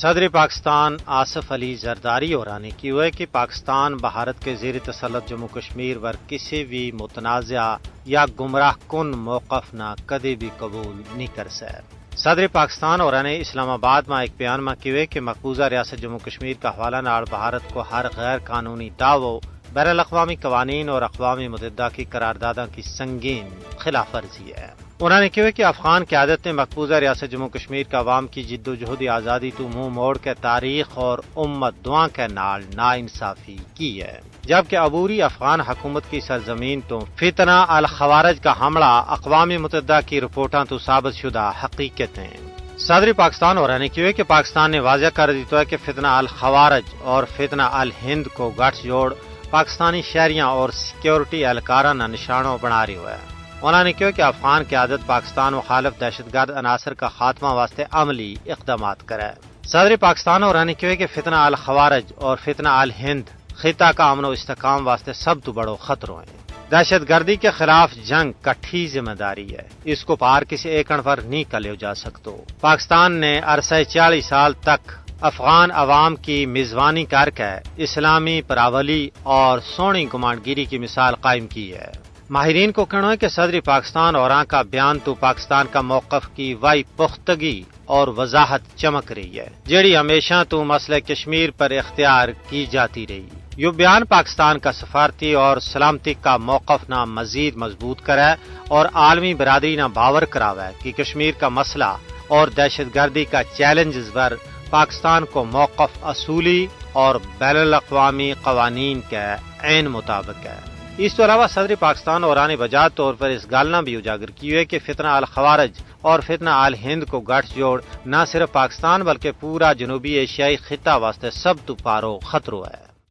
صدر پاکستان آصف علی زرداری اور نے کی ہے کہ پاکستان بھارت کے زیر تسلط جموں کشمیر پر کسی بھی متنازع یا گمراہ کن موقف نہ کدی بھی قبول نہیں کر سکے۔ صدر پاکستان اور نے اسلام آباد میں ایک بیان میں کیے کہ مقبوضہ ریاست جموں کشمیر کا حوالہ نال بھارت کو ہر غیر قانونی دعووں، بین الاقوامی قوانین اور اقوام متحدہ کی قراردادوں کی سنگین خلاف ورزی ہے۔ انہوں نے کہا کہ افغان قیادت نے مقبوضہ ریاست جموں کشمیر کا عوام کی جد و جہد آزادی تو منہ موڑ کے تاریخ اور امت دعا کے نال ناانصافی کی ہے، جبکہ عبوری افغان حکومت کی سرزمین تو فتنہ الخوارج کا حملہ اقوام متحدہ کی رپورٹاں تو ثابت شدہ حقیقت ہیں۔ صدر پاکستان اور نے کہا کہ پاکستان نے واضح کر دیتا ہے کہ فتنہ الخوارج اور فتنہ الہند کو گٹھ جوڑ پاکستانی شہریاں اور سیکیورٹی اہلکارانہ نشانوں بنا رہی ہے۔ انہوں نے کہا کہ افغان قیادت پاکستان مخالف دہشت گرد عناصر کا خاتمہ واسطے عملی اقدامات کرے۔ صدر پاکستان اور نے کہا کہ فتنہ الخوارج اور فتنہ الہند خطہ کا امن و استحکام واسطے سب تو بڑو خطروں ہیں۔ دہشت گردی کے خلاف جنگ کٹھی ذمہ داری ہے، اس کو پار کسی ایکڑ پر نہیں کلیو جا سکتو۔ پاکستان نے عرصہ 40 سال تک افغان عوام کی میزبانی کر کے اسلامی پراولی اور سونی گمانڈگیری کی مثال قائم کی ہے۔ ماہرین کو کہنا ہے کہ صدر پاکستان اور کا بیان تو پاکستان کا موقف کی وائی پختگی اور وضاحت چمک رہی ہے، جیڑی ہمیشہ تو مسئلہ کشمیر پر اختیار کی جاتی رہی۔ یہ بیان پاکستان کا سفارتی اور سلامتی کا موقف نہ مزید مضبوط کرے اور عالمی برادری نہ باور کراوے کہ کشمیر کا مسئلہ اور دہشت گردی کا چیلنجز پر پاکستان کو موقف اصولی اور بین الاقوامی قوانین کے عین مطابق ہے۔ اس تو علاوہ صدر پاکستان اور نے بجا طور پر اس گالنا بھی اجاگر کی ہے کہ فتنہ الخوارج اور فتنہ الہند کو گٹھ جوڑ نہ صرف پاکستان بلکہ پورا جنوبی ایشیائی خطہ واسطے سب تو پارو خطرہ ہے۔